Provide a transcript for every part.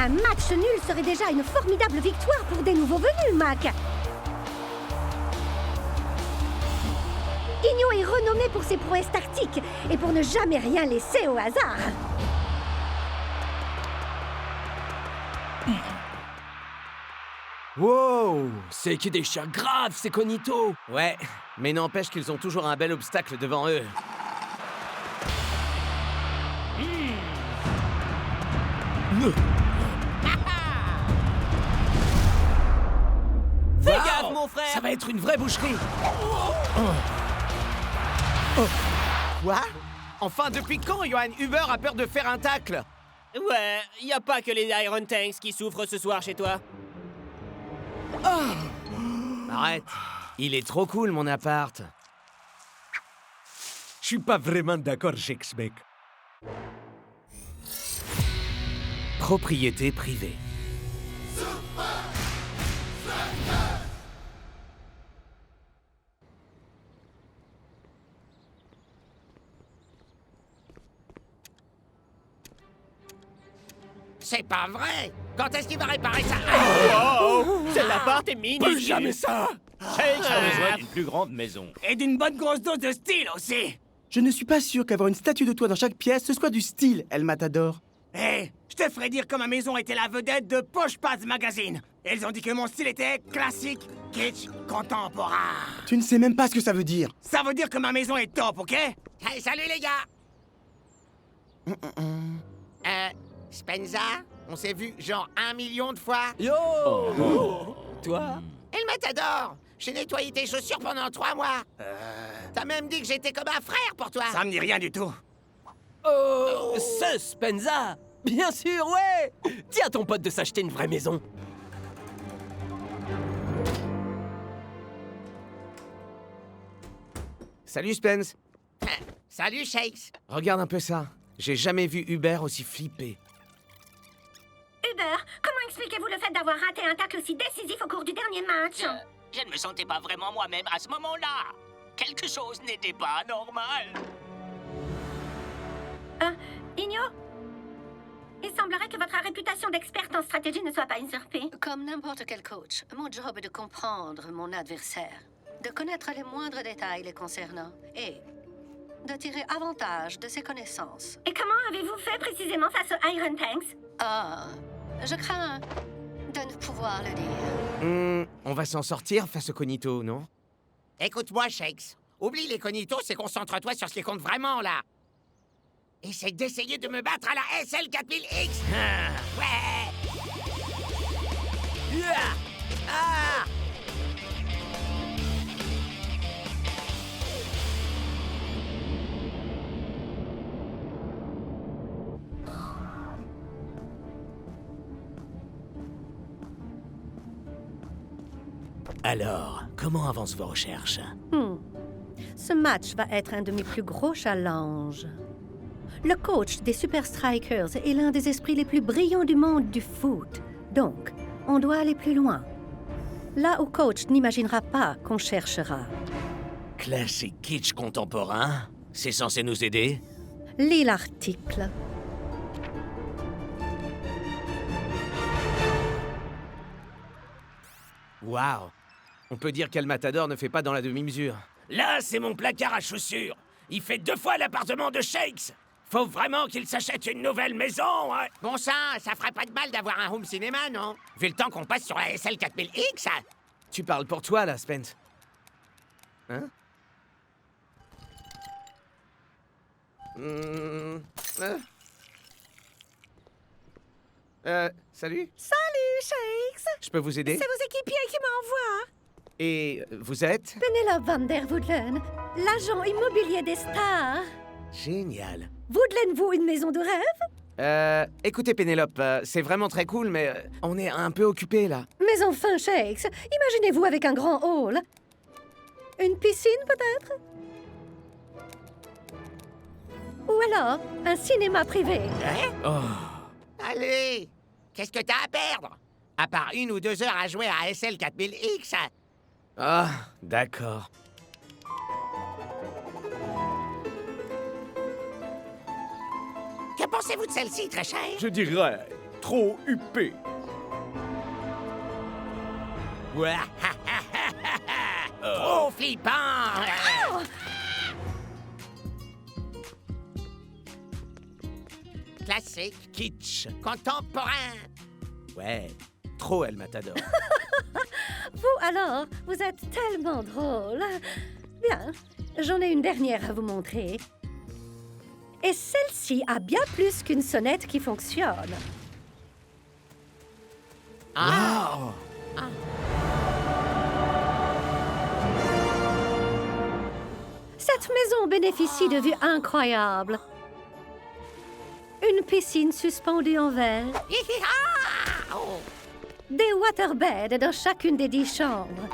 Un match nul serait déjà une formidable victoire pour des nouveaux venus, Mac. Igno est renommé pour ses prouesses tactiques et pour ne jamais rien laisser au hasard. Wow! C'est qui déchire grave, ces Cognito! Ouais, mais n'empêche qu'ils ont toujours un bel obstacle devant eux. Fais gaffe, mon frère! Ça va être une vraie boucherie! Quoi? Enfin, depuis quand Johan Huber a peur de faire un tacle? Ouais, y a pas que les Iron Tanks qui souffrent ce soir chez toi. Arrête. Il est trop cool, mon appart. Je suis pas vraiment d'accord, Shakes, mec. Propriété privée. C'est pas vrai! Quand est-ce qu'il va réparer ça? Cet appart est minuscule. Plus jamais ça! Shakes a besoin d'une plus grande maison. Et d'une bonne grosse dose de style aussi. Je ne suis pas sûr qu'avoir une statue de toi dans chaque pièce, ce soit du style, El Matador. Hé, je te ferais dire que ma maison était la vedette de Posh Pads Magazine. Ils ont dit que mon style était classique, kitsch, contemporain. Tu ne sais même pas ce que ça veut dire. Ça veut dire que ma maison est top, ok? Hey, salut les gars! Spenza? On s'est vu genre 1 million de fois. Yo! Toi? El Matador! J'ai nettoyé tes chaussures pendant 3 mois. T'as même dit que j'étais comme un frère pour toi. Ça me dit rien du tout. Oh! Suspenza! Bien sûr, ouais! Dis à ton pote de s'acheter une vraie maison. Salut, Spence. Salut, Shakes. Regarde un peu ça. J'ai jamais vu Hubert aussi flippé. Hubert, comment expliquez-vous le fait d'avoir raté un tacle aussi décisif au cours du dernier match? Je ne me sentais pas vraiment moi-même à ce moment-là. Quelque chose n'était pas normal. Igno? Il semblerait que votre réputation d'experte en stratégie ne soit pas usurpée. Comme n'importe quel coach, mon job est de comprendre mon adversaire, de connaître les moindres détails les concernant et de tirer avantage de ses connaissances. Et comment avez-vous fait précisément face aux Iron Tanks? Ah, je crains de ne pouvoir le dire. On va s'en sortir face au Cognito, non? Écoute-moi, Shakes. Oublie les cognitos et concentre-toi sur ce qui compte vraiment, là. Essaye d'essayer de me battre à la SL 4000X. Ouais. Ah! Alors, comment avancent vos recherches? Ce match va être un de mes plus gros challenges. Le coach des Super Strikers est l'un des esprits les plus brillants du monde du foot. Donc, on doit aller plus loin. Là où coach n'imaginera pas qu'on cherchera. Classique kitsch contemporain? C'est censé nous aider? Lis l'article. Waouh! On peut dire qu'El Matador ne fait pas dans la demi-mesure. Là, c'est mon placard à chaussures. Il fait 2 fois l'appartement de Shakes. Faut vraiment qu'il s'achète une nouvelle maison, hein. Bon sang, ça ferait pas de mal d'avoir un home cinéma, non? Vu le temps qu'on passe sur la SL 4000X, hein. Tu parles pour toi, là, Spence. Hein? Salut? Salut, Shakes! Je peux vous aider? C'est vos équipiers qui m'envoient. Et vous êtes? Penelope Van der Woodlen, l'agent immobilier des stars. Génial. Woodlen-vous une maison de rêve? Écoutez, Pénélope, c'est vraiment très cool, mais on est un peu occupés, là. Mais enfin, Shakes, imaginez-vous avec un grand hall. Une piscine, peut-être? Ou alors, un cinéma privé. Allez! Qu'est-ce que t'as à perdre? À part 1 ou 2 heures à jouer à SL 4000X, hein. Ah, d'accord. Que pensez-vous de celle-ci, très chère? Je dirais trop huppé. Trop flippant. Classique, Kitsch. contemporain. Ouais, trop El Matador. Vous, alors, vous êtes tellement drôle. Bien, j'en ai une dernière à vous montrer. Et celle-ci a bien plus qu'une sonnette qui fonctionne. Cette maison bénéficie de vues incroyables. Une piscine suspendue en verre. Des waterbeds dans chacune des 10 chambres.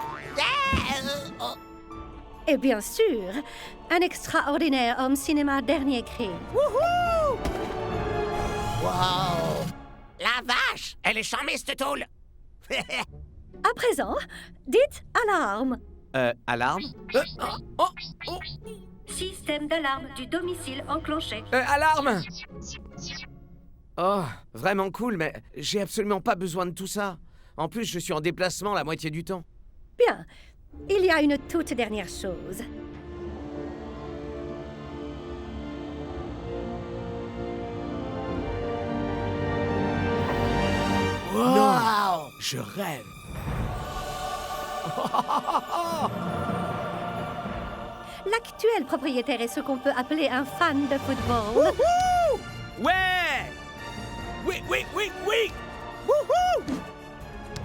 Et bien sûr, un extraordinaire home cinéma dernier cri. Wow! La vache! Elle est charmée, cette tôle! À présent, dites alarme. Alarme? Système d'alarme du domicile enclenché. Alarme! Oh, vraiment cool, mais j'ai absolument pas besoin de tout ça. En plus, je suis en déplacement la moitié du temps. Bien, il y a une toute dernière chose. Wow! Je rêve. L'actuel propriétaire est ce qu'on peut appeler un fan de football. Ouais! Oui! Wouhou!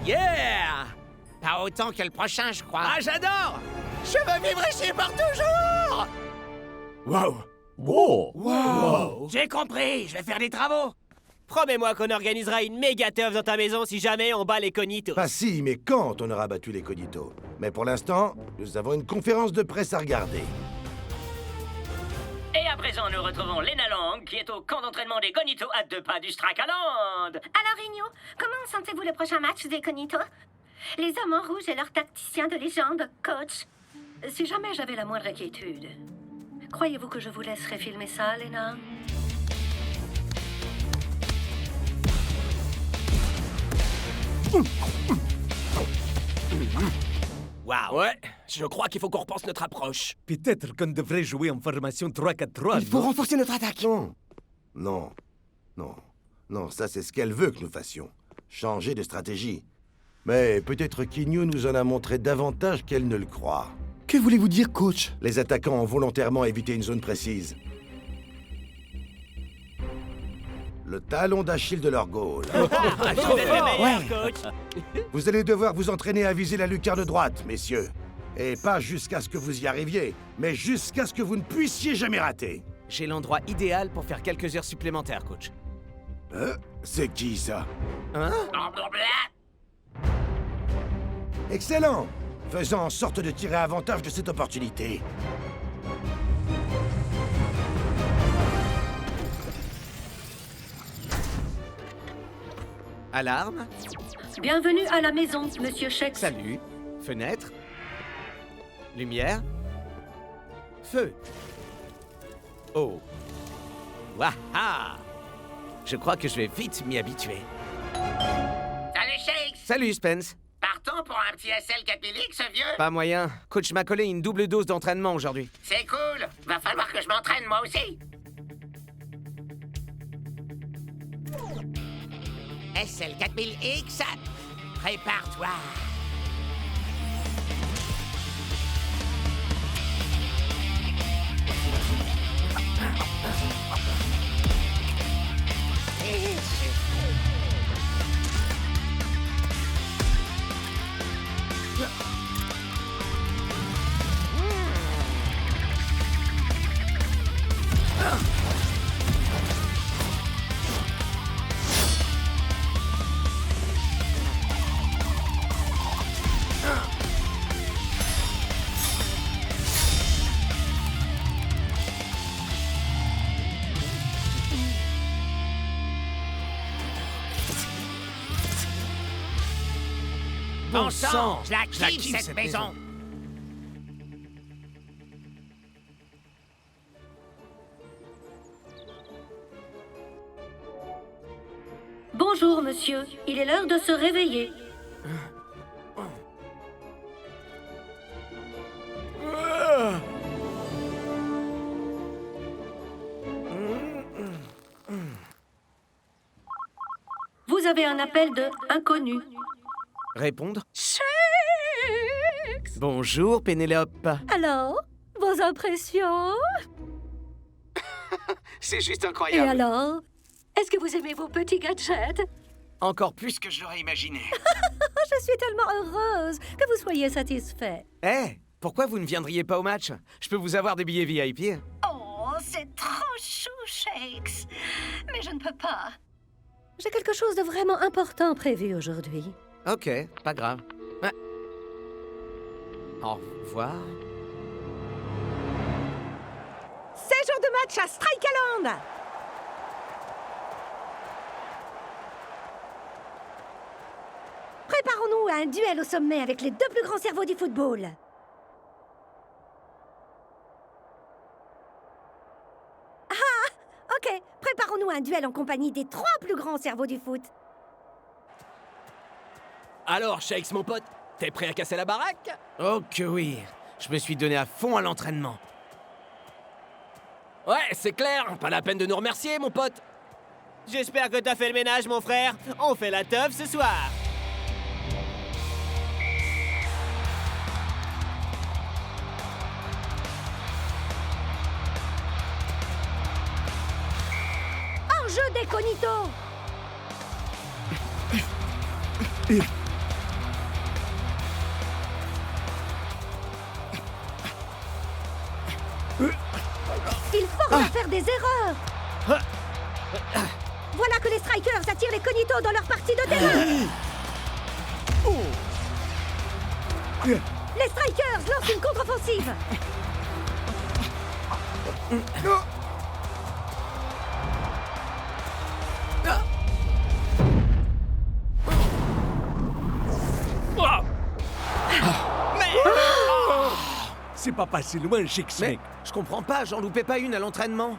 Yeah! Pas autant que le prochain, je crois. Ah, j'adore! Je veux vivre ici pour toujours! Wow! J'ai compris, je vais faire des travaux. Promets-moi qu'on organisera une méga teuf dans ta maison si jamais on bat les cognitos. Pas si, mais quand on aura battu les cognitos. Mais pour l'instant, nous avons une conférence de presse à regarder. Et à présent, nous retrouvons Lena Lang, qui est au camp d'entraînement des Cognitos à 2 pas du Strakaland. Alors, Igno, comment sentez-vous le prochain match des Cognitos? Les hommes en rouge et leur tacticien de légende, coach. Si jamais j'avais la moindre inquiétude, croyez-vous que je vous laisserai filmer ça, Lena? Waouh. Ouais, je crois qu'il faut qu'on repense notre approche. Peut-être qu'on devrait jouer en formation 3-4-3. Il faut renforcer notre attaque. Non, ça c'est ce qu'elle veut que nous fassions. Changer de stratégie. Mais peut-être qu'Ignou nous en a montré davantage qu'elle ne le croit. Que voulez-vous dire, coach? Les attaquants ont volontairement évité une zone précise. Le talon d'Achille de leur goal. Vous êtes les meilleurs, coach. Vous allez devoir vous entraîner à viser la lucarne droite, messieurs. Et pas jusqu'à ce que vous y arriviez, mais jusqu'à ce que vous ne puissiez jamais rater. J'ai l'endroit idéal pour faire quelques heures supplémentaires, coach. C'est qui, ça? Hein? Excellent! Faisons en sorte de tirer avantage de cette opportunité. Alarme? Bienvenue à la maison, Monsieur Shex. Salut. Fenêtre? Lumière? Feu? Oh. Waha! Je crois que je vais vite m'y habituer. Salut, Shakes! Salut, Spence. Partons pour un petit SL 4000X, vieux? Pas moyen. Coach m'a collé une double dose d'entraînement aujourd'hui. C'est cool! Va falloir que je m'entraîne, moi aussi! SL 4000X, prépare-toi! Bon sang, je la kiffe, cette maison. Bonjour, monsieur. Il est l'heure de se réveiller. Vous avez un appel de inconnu. Répondre? Bonjour, Pénélope. Alors, vos impressions? C'est juste Et incroyable. alors? Est-ce que vous aimez vos petits gadgets? Encore plus que je l'aurais imaginé. Je suis tellement heureuse que vous soyez satisfait. Pourquoi vous ne viendriez pas au match? Je peux vous avoir des billets VIP. Oh, c'est trop chou, Shakes. Mais je ne peux pas. J'ai quelque chose de vraiment important prévu aujourd'hui. Ok, pas grave. Ouais. Au revoir. C'est jour de match à Strikeland! Préparons-nous à un duel au sommet avec les deux plus grands cerveaux du football. Ah! Ok, préparons-nous à un duel en compagnie des 3 plus grands cerveaux du foot. Alors, Shakes, mon pote, t'es prêt à casser la baraque? Oh que oui. Je me suis donné à fond à l'entraînement. Ouais, c'est clair, pas la peine de nous remercier, mon pote. J'espère que t'as fait le ménage, mon frère. On fait la teuf ce soir. Enjeu des Cognitos! Il faut faire des erreurs! Voilà que les Strikers attirent les Cognitos dans leur partie de terrain! Les Strikers lancent une contre-offensive! C'est pas passé loin, Shakes. Mais je comprends pas, j'en loupais pas une à l'entraînement.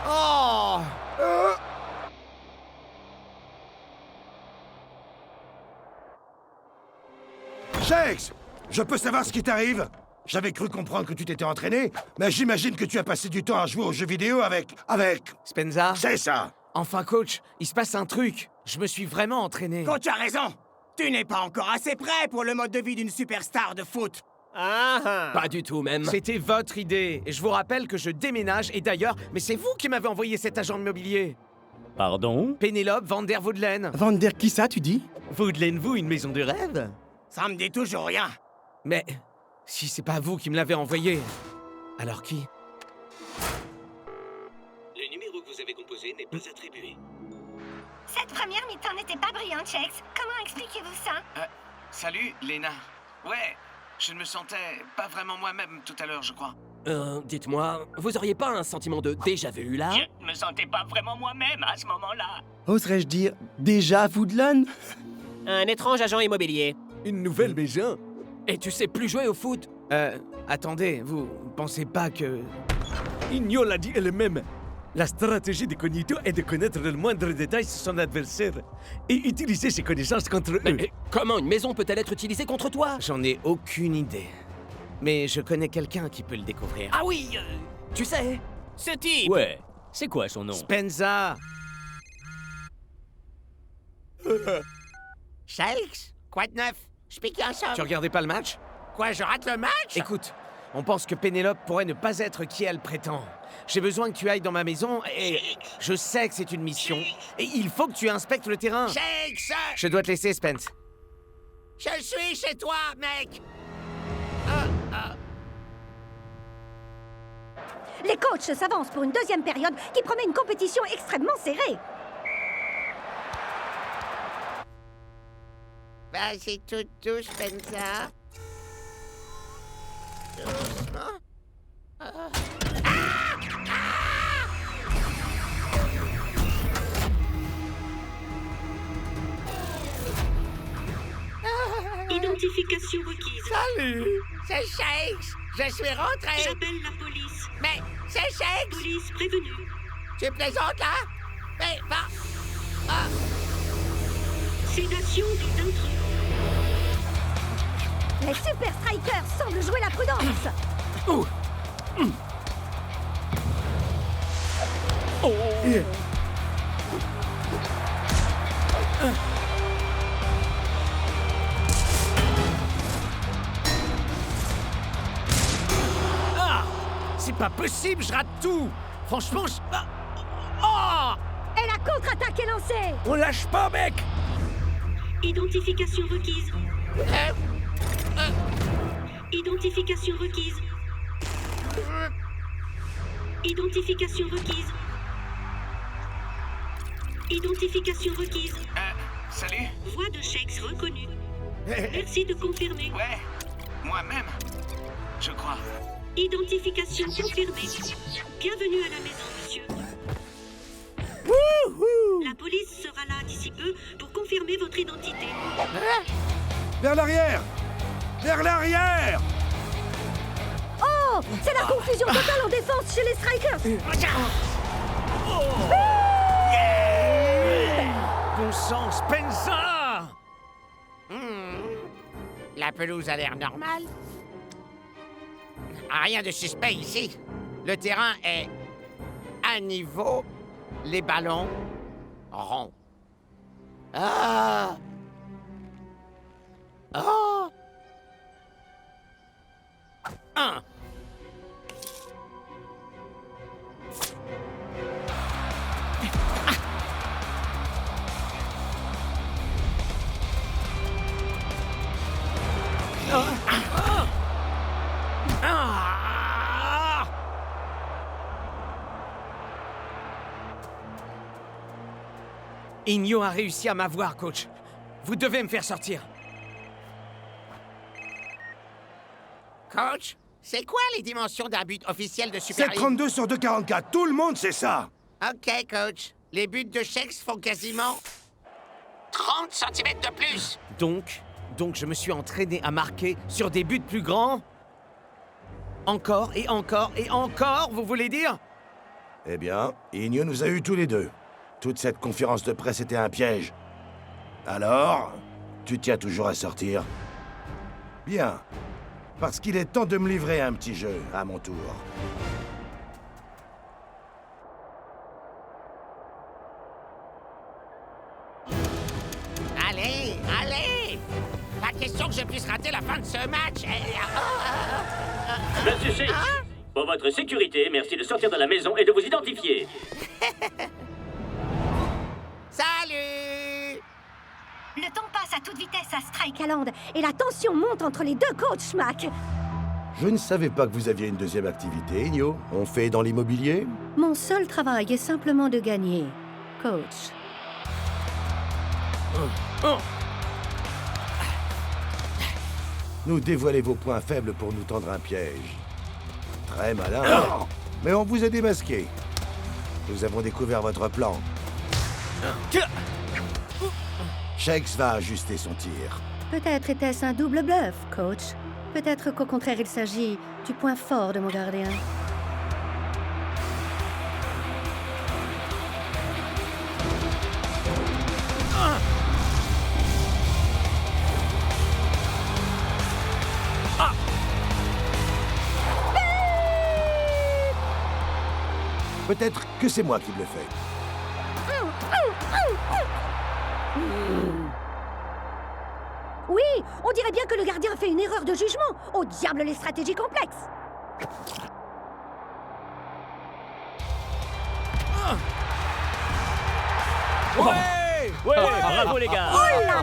Oh! Shakes! Je peux savoir ce qui t'arrive? J'avais cru comprendre que tu t'étais entraîné, mais j'imagine que tu as passé du temps à jouer aux jeux vidéo avec... Spenza? C'est ça! Enfin, coach, il se passe un truc. Je me suis vraiment entraîné. Coach a raison. Tu n'es pas encore assez prêt pour le mode de vie d'une superstar de foot. Pas du tout, même. C'était votre idée. Et je vous rappelle que je déménage. Et d'ailleurs, mais c'est vous qui m'avez envoyé cet agent immobilier. Pardon? Pénélope Van der Voodlen. Van der qui ça, tu dis? Voodlen-vous, une maison de rêve? Ça me dit toujours rien. Mais si c'est pas vous qui me l'avez envoyé, alors qui? Le numéro que vous avez composé n'est pas attribué. Cette première mi-temps n'était pas brillante, Shakes. Comment expliquez-vous ça? Salut, Lena. Ouais, je ne me sentais pas vraiment moi-même tout à l'heure, je crois. Dites-moi, vous auriez pas un sentiment de déjà-vu, là? Je me sentais pas vraiment moi-même à ce moment-là. Oserais-je dire déjà Woodland? Un étrange agent immobilier. Une nouvelle maison? Et tu sais plus jouer au foot? Attendez, vous pensez pas que... Igno l'a dit elle-même. La stratégie des Cognitos est de connaître le moindre détail sur son adversaire et utiliser ses connaissances contre eux. Mais comment une maison peut-elle être utilisée contre toi? J'en ai aucune idée. Mais je connais quelqu'un qui peut le découvrir. Ah oui, tu sais? Ce type! Ouais. C'est quoi son nom? Spenza! Shakes? Quoi de neuf? Je pique un somme. Tu regardais pas le match? Quoi, je rate le match? Écoute, on pense que Pénélope pourrait ne pas être qui elle prétend. J'ai besoin que tu ailles dans ma maison et... Je sais que c'est une mission. Et il faut que tu inspectes le terrain. Shakes! Je dois te laisser, Spence. Je suis chez toi, mec! Les coachs s'avancent pour une deuxième période qui promet une compétition extrêmement serrée. Vas-y, tout douce, Spencer. Doucement. Identifiez Identification requise. Salut! C'est Shakes! Je suis rentré! J'appelle la police. Mais c'est Shakes! Police prévenue. Tu plaisantes là? Mais va! Ah. Sédation des intrus. Les Super Strikers semblent jouer la prudence. Oh. Ah! C'est pas possible, je rate tout! Franchement, je... Oh! Et la contre-attaque est lancée. On lâche pas, mec! Identification requise. Identification requise. Identification requise. Identification requise. Salut? Voix de Shakes reconnue. Merci de confirmer. Ouais, moi-même, je crois. Identification confirmée. Bienvenue à la maison, monsieur. La police sera là d'ici peu pour confirmer votre identité. Vers l'arrière! Vers l'arrière! Oh, c'est la confusion totale en défense chez les Strikers. Bon sang, Spencer! La pelouse a l'air normale. Rien de suspect ici. Le terrain est à niveau, les ballons ronds. Ah! Oh! Un. Igno a réussi à m'avoir, coach. Vous devez me faire sortir. Coach, c'est quoi les dimensions d'un but officiel de Super League? 7,32 sur 2,44. Tout le monde sait ça. Ok, coach. Les buts de Shakes font quasiment 30 cm de plus. Donc, je me suis entraîné à marquer sur des buts plus grands? Encore et encore et encore, vous voulez dire? Eh bien, Igno nous a eu tous les deux. Toute cette conférence de presse était un piège. Alors, tu tiens toujours à sortir? Bien. Parce qu'il est temps de me livrer un petit jeu, à mon tour. Allez, allez! Pas question que je puisse rater la fin de ce match. Monsieur Shakes, pour votre sécurité, merci de sortir de la maison et de vous identifier. Salut! Le temps passe à toute vitesse à Strikeland et la tension monte entre les deux coachs, Schmack. Je ne savais pas que vous aviez une deuxième activité, Igno. On fait dans l'immobilier? Mon seul travail est simplement de gagner, coach. Nous dévoiler vos points faibles pour nous tendre un piège. Très malin. Mais on vous a démasqué. Nous avons découvert votre plan. Shakes va ajuster son tir. Peut-être était-ce un double bluff, coach. Peut-être qu'au contraire, il s'agit du point fort de mon gardien. Peut-être que c'est moi qui le fais. Oui, on dirait bien que le gardien a fait une erreur de jugement. Au diable les stratégies complexes. Ouais! Ouais, bravo les gars! Oh là là!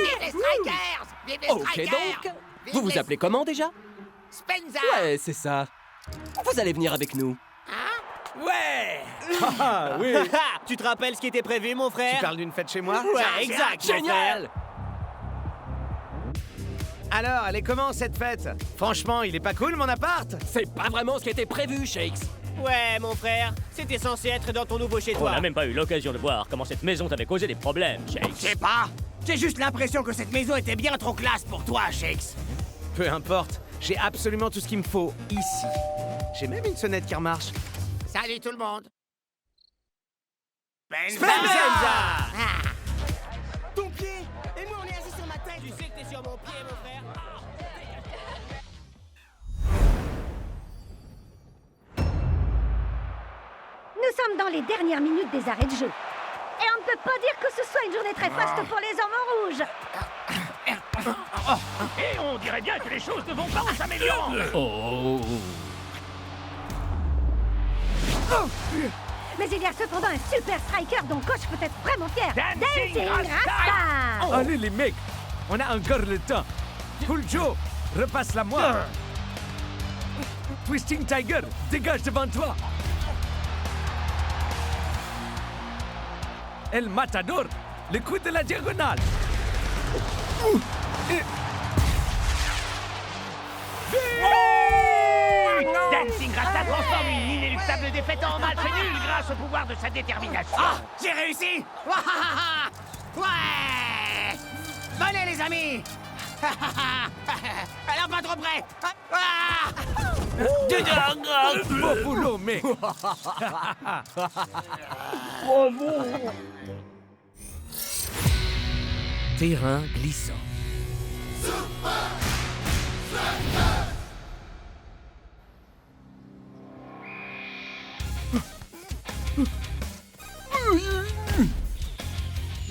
Vive les Strikers! Vive les Ok Strikers! donc, vous vous appelez comment déjà? Spencer! Ouais, c'est ça. Vous allez venir avec nous. Ouais! Ah oui! Tu te rappelles ce qui était prévu, mon frère? Tu parles d'une fête chez moi? Ouais, exact! mon Génial! frère. Alors, elle est comment cette fête? Franchement, il est pas cool mon appart? C'est pas vraiment ce qui était prévu, Shakes. Ouais, mon frère, c'était censé être dans ton nouveau On chez-toi. n'a même pas eu l'occasion de voir comment cette maison t'avait causé des problèmes, Shakes. Je sais pas! J'ai juste l'impression que cette maison était bien trop classe pour toi, Shakes. Peu importe, j'ai absolument tout ce qu'il me faut ici. J'ai même une sonnette qui remarche. Salut tout le monde. Spenza! Ton pied! Et moi, on est assis sur ma tête! Tu sais que t'es sur mon pied, mon frère! Nous sommes dans les dernières minutes des arrêts de jeu. Et on ne peut pas dire que ce soit une journée très faste pour les hommes en rouge. Et on dirait bien que les choses ne vont pas en s'améliorant. Oh. Mais il y a cependant un super striker dont coach peut être vraiment fier. Dancing Rasta! Oh. Allez les mecs, on a encore le temps. Cool Joe, repasse-la moi. Twisting Tiger, dégage devant toi. El Matador, le coup de la diagonale. Dancing Rasta transforme une inéluctable défaite en match nul grâce au pouvoir de sa détermination. Ah, j'ai réussi! Ouais! Venez, les amis! Alors, pas trop près! Beau boulot, mec. Terrain glissant.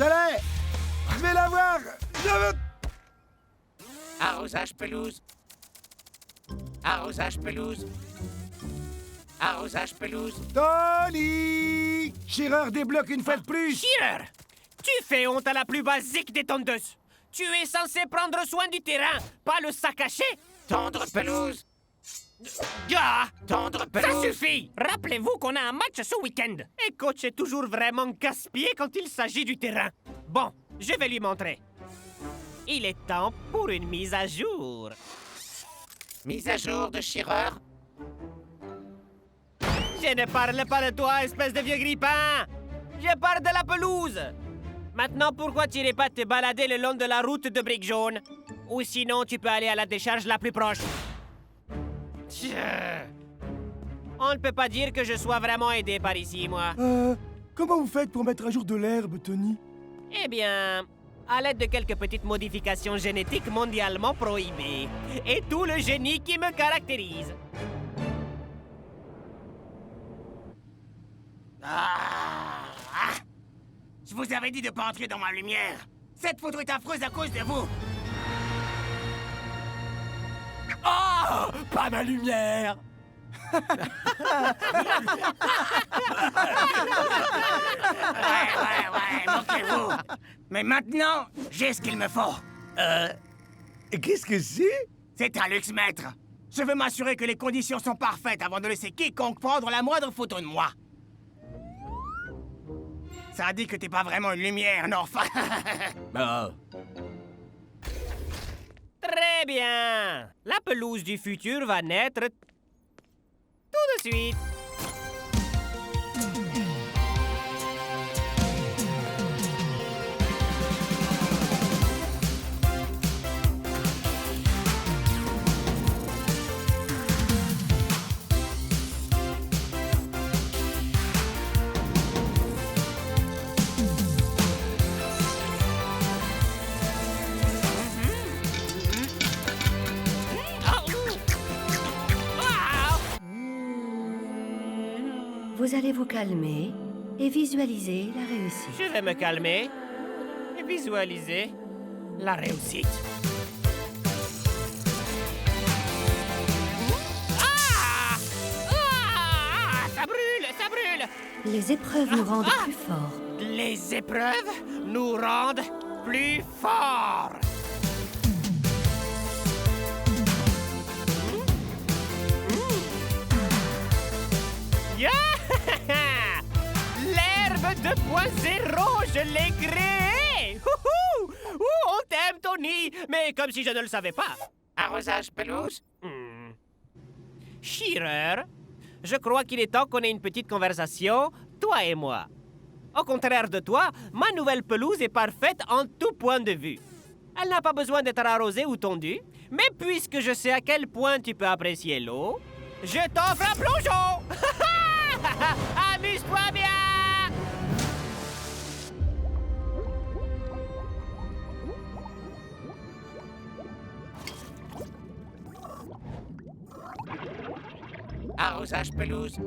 Allez! Je vais l'avoir! Arrosage pelouse. Arrosage pelouse. Arrosage pelouse. Tony! Shearer débloque une fois de plus! Shearer! Tu fais honte à la plus basique des tondeuses! Tu es censé prendre soin du terrain, pas le saccager! Tendre pelouse. Gars! Tendre Ça pelouse. suffit! Rappelez-vous qu'on a un match ce week-end! Et coach est toujours vraiment casse-pied quand il s'agit du terrain. Bon, je vais lui montrer. Il est temps pour une mise à jour. Mise à jour de Shearer. Je ne parle pas de toi, espèce de vieux grippin! Je parle de la pelouse! Maintenant, pourquoi tu n'irais pas te balader le long de la route de briques jaunes? Ou sinon, tu peux aller à la décharge la plus proche. On ne peut pas dire que je sois vraiment aidé par ici, moi. Comment vous faites pour mettre à jour de l'herbe, Tony? Eh bien, à l'aide de quelques petites modifications génétiques mondialement prohibées. Et tout le génie qui me caractérise. Je vous avais dit de pas entrer dans ma lumière. Cette photo est affreuse à cause de vous. Oh! Pas ma lumière! Ouais, moquez-vous. Mais maintenant, j'ai ce qu'il me faut. Qu'est-ce que c'est? C'est un luxe-mètre. Je veux m'assurer que les conditions sont parfaites avant de laisser quiconque prendre la moindre photo de moi. Ça dit que t'es pas vraiment une lumière, non? Très bien. La pelouse du futur va naître tout de suite. Vous allez vous calmer et visualiser la réussite. Je vais me calmer et visualiser la réussite. Ça brûle, ça brûle! Les épreuves nous rendent plus forts. Les épreuves nous rendent plus forts! Yeah! L'herbe 2.0, je l'ai créée! Ouhou! Ouh, on t'aime, Tony! Mais comme si je ne le savais pas. Arrosage pelouse. Shearer, je crois qu'il est temps qu'on ait une petite conversation, toi et moi. Au contraire de toi, ma nouvelle pelouse est parfaite en tout point de vue. Elle n'a pas besoin d'être arrosée ou tondue, mais puisque je sais à quel point tu peux apprécier l'eau, je t'offre un plongeon! Amuse-toi bien! Arrosage pelouse.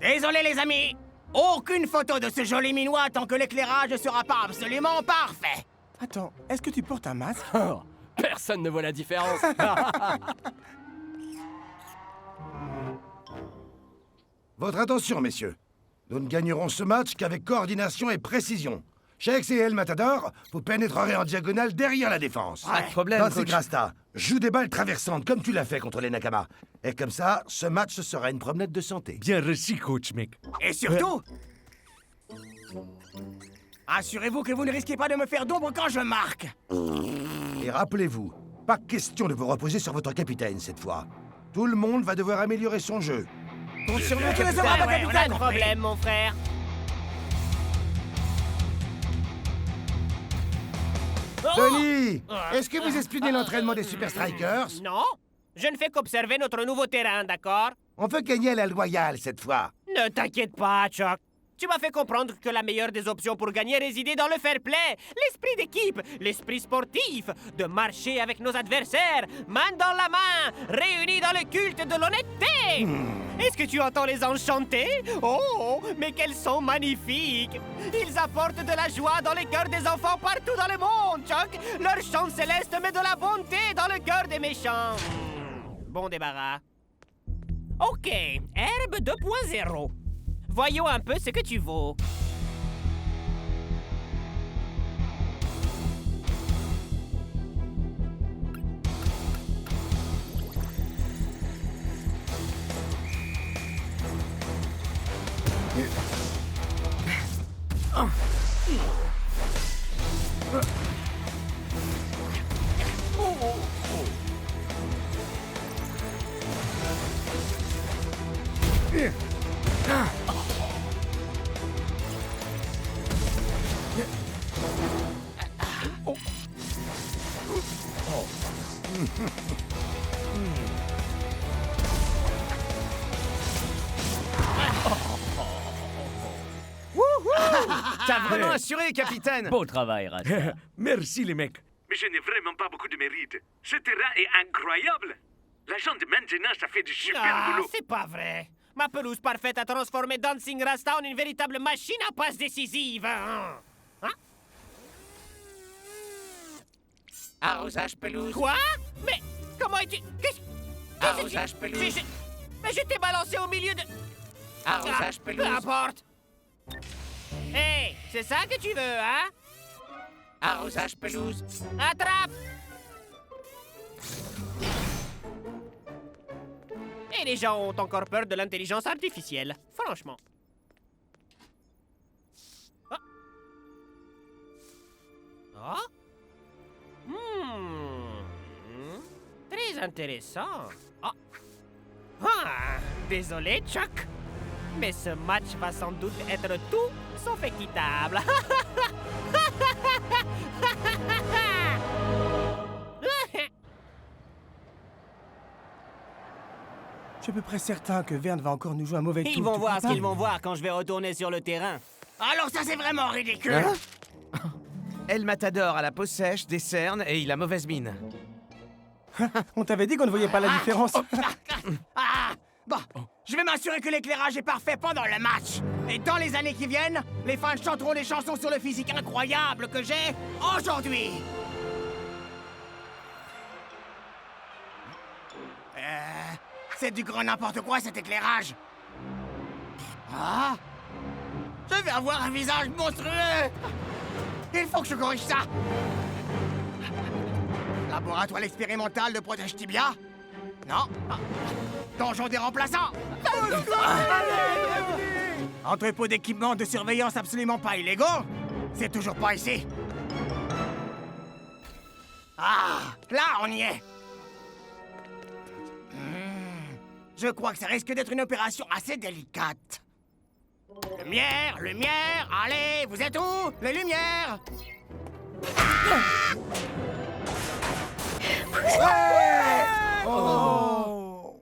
Désolé les amis, aucune photo de ce joli minois tant que l'éclairage ne sera pas absolument parfait. Attends, est-ce que tu portes un masque? Personne ne voit la différence. Votre attention, messieurs. Nous ne gagnerons ce match qu'avec coordination et précision. Shakes et El Matador, vous pénétrerez en diagonale derrière la défense. Pas de problème, Tandis coach. que Rasta, joue des balles traversantes comme tu l'as fait contre les Nakama. Et comme ça, ce match sera une promenade de santé. Bien reçu, coach, mec. Et surtout, assurez-vous que vous ne risquez pas de me faire d'ombre quand je marque. Et rappelez-vous, pas question de vous reposer sur votre capitaine cette fois. Tout le monde va devoir améliorer son jeu. Compte sur nous, Tu ne capitaine. seras pas Ouais, on a capitaine. un problème, mon frère. Tony, est-ce que vous espionnez l'entraînement des Super Strikers? Non, je ne fais qu'observer notre nouveau terrain, d'accord? On veut gagner à la loyale cette fois. Ne t'inquiète pas, Chuck. Tu m'as fait comprendre que la meilleure des options pour gagner résidait dans le fair play, l'esprit d'équipe, l'esprit sportif, de marcher avec nos adversaires, main dans la main, réunis dans le culte de l'honnêteté. Est-ce que tu entends les anges chanter? Oh, mais quels sont magnifiques! Ils apportent de la joie dans les cœurs des enfants partout dans le monde, Chuck. Leur chant céleste met de la bonté dans le cœur des méchants. Bon débarras. Ok, Herbe 2.0. Voyons un peu ce que tu vaux. T'as vraiment assuré, capitaine. Beau travail, Rasta. Merci, les mecs. Mais je n'ai vraiment pas beaucoup de mérite. Ce terrain est incroyable. L'agent de maintenance a fait du super Ah, boulot. c'est pas vrai. Ma pelouse parfaite a transformé Dancing Rasta en une véritable machine à passes décisives. Hein? Arrosage pelouse. Quoi? Mais comment es-tu... Arrosage pelouse. Mais je t'ai balancé au milieu de... Arrosage pelouse. Peu importe. Hey, c'est ça que tu veux, hein? Arrosage pelouse. Attrape! Et les gens ont encore peur de l'intelligence artificielle, franchement. Ah. Ah? Très intéressant. Ah. Ah, désolé, Chuck. Mais ce match va sans doute être tout sauf équitable. Je suis à peu près certain que Verne va encore nous jouer un mauvais tour. Ils vont tu voir crois ce pas? qu'ils vont voir quand je vais retourner sur le terrain. Alors ça c'est vraiment ridicule. Hein? El Matador a la peau sèche, des cernes et il a mauvaise mine. On t'avait dit qu'on ne voyait pas la différence. Ah, bon, je vais m'assurer que l'éclairage est parfait pendant le match. Et dans les années qui viennent, les fans chanteront des chansons sur le physique incroyable que j'ai aujourd'hui. C'est du grand n'importe quoi cet éclairage. Ah, je vais avoir un visage monstrueux. Il faut que je corrige ça. Laboratoire expérimental de protège tibia? Non. Ah. Donjon des remplaçants? Entrepôt d'équipements de surveillance absolument pas illégaux? C'est toujours pas ici. Ah, là on y est. Je crois que ça risque d'être une opération assez délicate. Lumière, lumière, allez, vous êtes où? Les lumières! Ouais! Oh!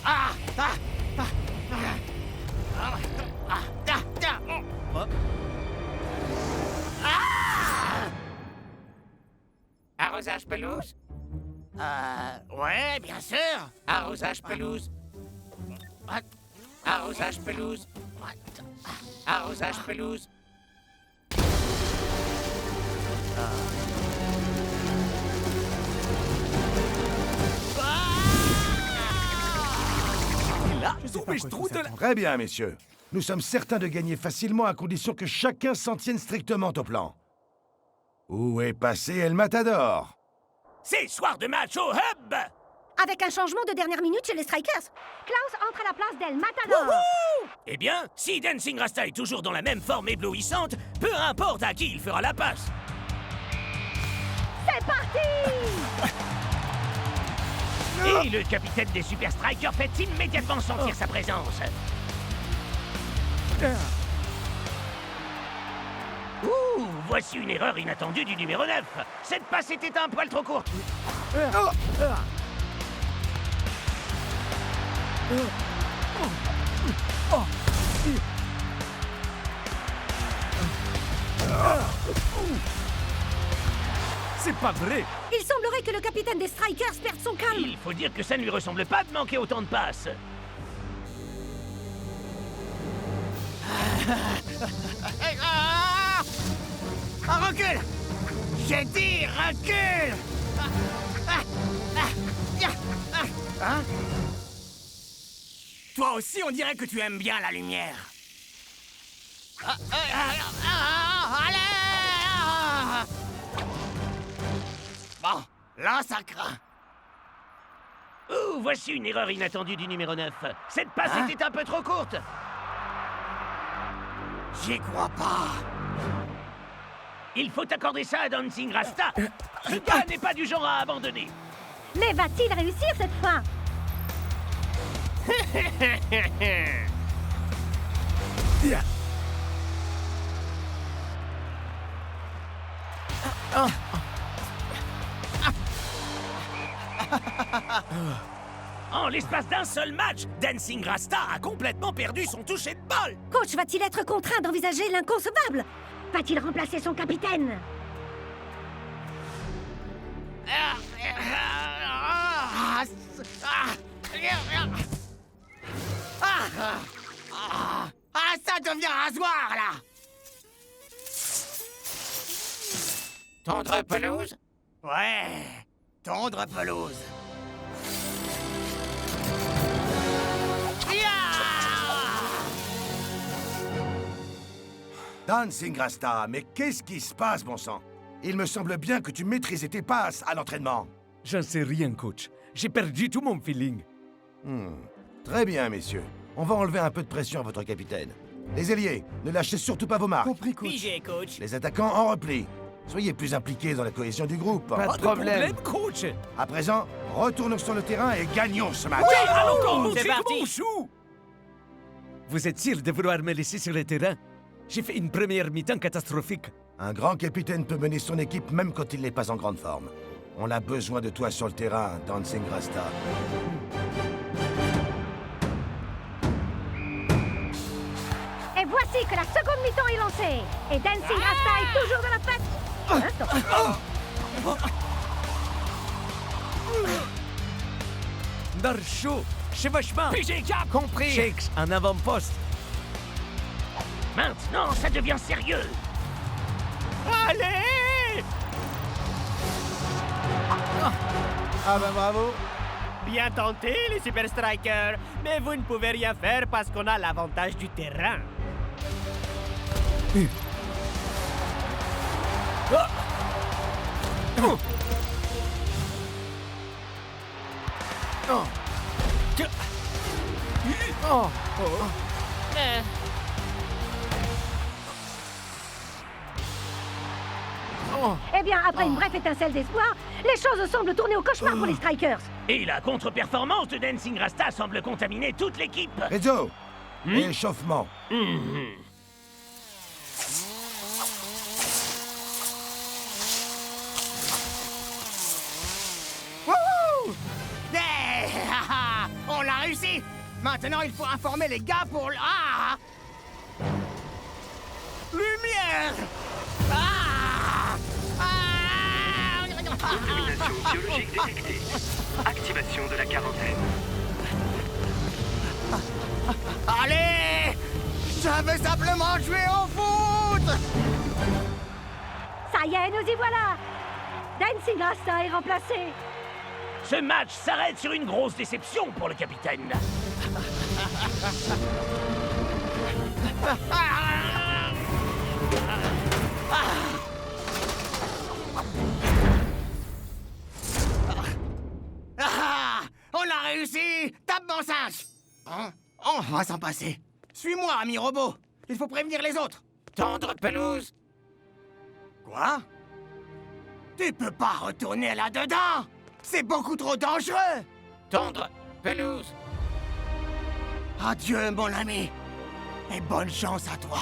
Ah! Ah! Arrosage pelouse? Ouais, bien sûr! Arrosage pelouse? Arrosage pelouse? Arrosage pelouse? Là, Double-Strudel. Très bien, messieurs. Nous sommes certains de gagner facilement à condition que chacun s'en tienne strictement au plan. Où est passé El Matador? C'est soir de match au hub! Avec un changement de dernière minute chez les Strikers. Klaus entre à la place d'El Matador. Wouhou! Eh bien, si Dancing Rasta est toujours dans la même forme éblouissante, peu importe à qui il fera la passe. C'est parti! Et le capitaine des Super Strikers fait immédiatement sentir sa présence. Ouh, voici une erreur inattendue du numéro 9. Cette passe était un poil trop courte. C'est pas vrai. Il semblerait que le capitaine des Strikers perde son calme. Il faut dire que ça ne lui ressemble pas de manquer autant de passes. Recule! J'ai dit recule! Hein? Toi aussi, on dirait que tu aimes bien la lumière. Allez! Bon, là, ça craint. Ouh, voici une erreur inattendue du numéro 9. Cette passe était un peu trop courte. J'y crois pas. Il faut accorder ça à Dancing Rasta. Ce gars n'est pas du genre à abandonner. Mais va-t-il réussir cette fois? En l'espace d'un seul match, Dancing Rasta a complètement perdu son toucher de balle. Coach va-t-il être contraint d'envisager l'inconcevable? Va-t-il remplacer son capitaine? Ça devient rasoir, là! Tondre pelouse? Ouais, tondre pelouse. Dancing Rasta, mais qu'est-ce qui se passe, bon sang? Il me semble bien que tu maîtrisais tes passes à l'entraînement. J'en sais rien, coach. J'ai perdu tout mon feeling. Très bien, messieurs. On va enlever un peu de pression à votre capitaine. Les ailiers, ne lâchez surtout pas vos marques. Compris, coach. Pigé, coach. Les attaquants en repli. Soyez plus impliqués dans la cohésion du groupe. Pas de problème. coach. À présent, retournons sur le terrain et gagnons ce match. Oui, allons, c'est parti. chou! Vous êtes sûr de vouloir me laisser sur le terrain? J'ai fait une première mi-temps catastrophique. Un grand capitaine peut mener son équipe même quand il n'est pas en grande forme. On a besoin de toi sur le terrain, Dancing Rasta. Et voici que la seconde mi-temps est lancée. Et Dancing Rasta est toujours dans la fête. Darcho, chevauchement. Pigé, cap! Compris. Shakes en avant-poste. Maintenant, ça devient sérieux. Allez! Ah ben bravo. Bien tenté, les Super Strikers. Mais vous ne pouvez rien faire parce qu'on a l'avantage du terrain. Eh bien, après une brève étincelle d'espoir, les choses semblent tourner au cauchemar pour les Strikers. Et la contre-performance de Dancing Rasta semble contaminer toute l'équipe. Rizzo, échauffement. Wouhou! Yeah! On l'a réussi! Maintenant, il faut informer les gars pour... Ah! Lumière! Ah! Contamination biologique détectée. Activation de la quarantaine. Allez! Je veux simplement jouer au foot! Ça y est, nous y voilà. Dancing Rasta est remplacé. Ce match s'arrête sur une grosse déception pour le capitaine. On a réussi! Tape mon singe! Hein? On va s'en passer. Suis-moi, ami robot. Il faut prévenir les autres. Tendre pelouse. Quoi? Tu peux pas retourner là-dedans! C'est beaucoup trop dangereux! Tendre pelouse. Adieu, mon ami. Et bonne chance à toi.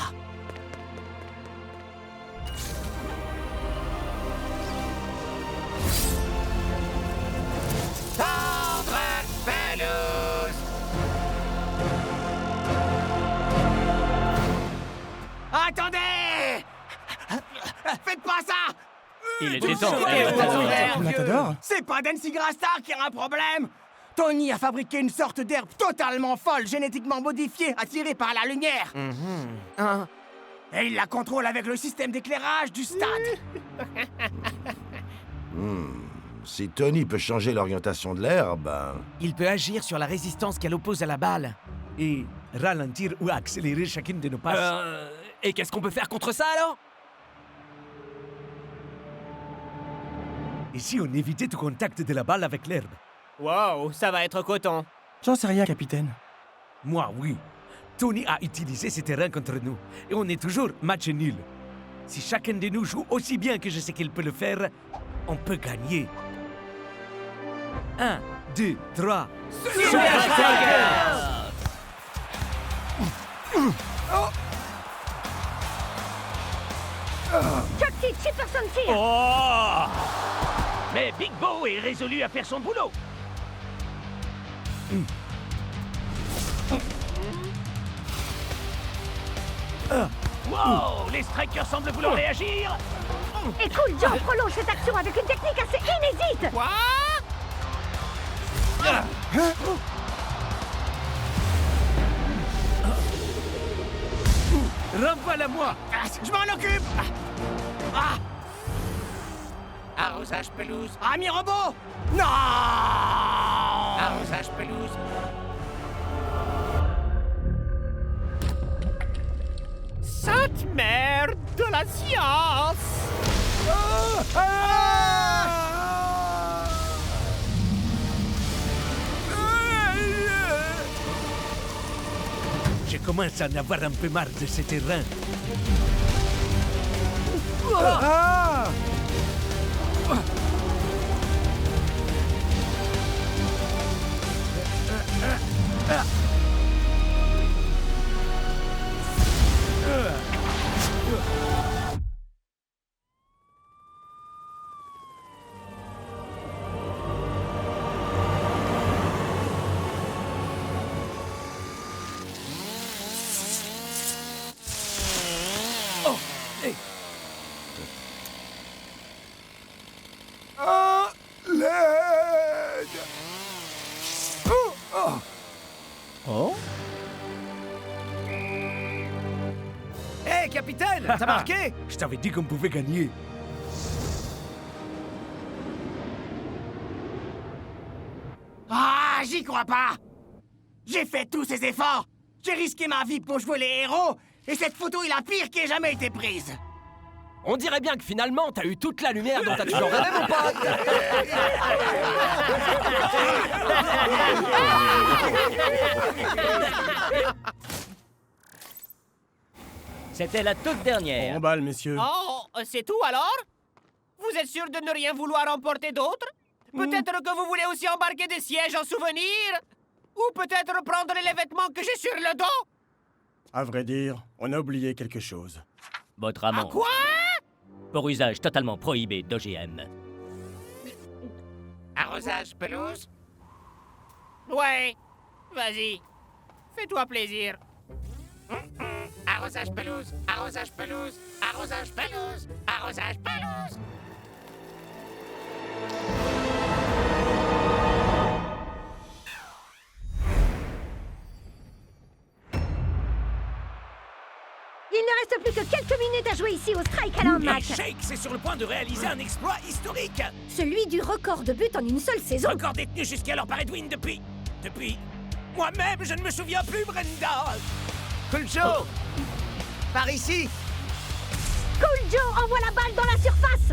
Tendre pelouse. Attendez! Faites pas ça! Il était temps. Matador? C'est pas Dancing Rasta qui a un problème! Tony a fabriqué une sorte d'herbe totalement folle, génétiquement modifiée, attirée par la lumière. Hein? Et il la contrôle avec le système d'éclairage du stade. Si Tony peut changer l'orientation de l'herbe... Il peut agir sur la résistance qu'elle oppose à la balle. Et ralentir ou accélérer chacune de nos passes. Et qu'est-ce qu'on peut faire contre ça, alors? Et si on évitait tout contact de la balle avec l'herbe? Wow, ça va être coton. J'en sais rien, capitaine. Moi, oui. Tony a utilisé ces terrains contre nous. Et on est toujours match nul. Si chacun de nous joue aussi bien que je sais qu'il peut le faire, on peut gagner. 1, 2, 3... Super Strikers! Chucky, Chipperson tire. Oh! Mais Big Bo est résolu à faire son boulot. Wow! Les Strikers semblent vouloir réagir. Et Cool Joe prolonge cette action avec une technique assez inédite. Quoi? Renvoie-la-moi! Je m'en occupe! Arrosage pelouse. Ami robot! Non! Arrosage pelouse. Sainte mère de la science! Je commence à en avoir un peu marre de ces terrains. Oh? Hé, capitaine! T'as marqué? Je t'avais dit qu'on pouvait gagner. Ah, j'y crois pas! J'ai fait tous ces efforts! J'ai risqué ma vie pour jouer les héros! Et cette photo est la pire qui ait jamais été prise! On dirait bien que finalement, t'as eu toute la lumière dont t'as toujours rêvé, mon pote. C'était la toute dernière. Bon balle, messieurs. Oh, c'est tout alors? êtes sûr de ne rien vouloir emporter d'autre? Peut-être que vous voulez aussi embarquer des sièges en souvenir? Ou peut-être prendre les vêtements que j'ai sur le dos? À vrai dire, on a oublié quelque chose. Votre amant. Quoi? Pour usage totalement prohibé d'OGM. Arrosage pelouse? Ouais, vas-y. Fais-toi plaisir. Arrosage pelouse, arrosage pelouse, arrosage pelouse, arrosage pelouse. Il ne reste plus que quelques minutes à jouer ici au Strike Alarm Et Match. Shakes est sur le point de réaliser un exploit historique. Celui du record de buts en une seule saison. Record détenu jusqu'alors par Edwin depuis... Moi-même, je ne me souviens plus, Brenda. Cool Joe, par ici. Cool Joe envoie la balle dans la surface.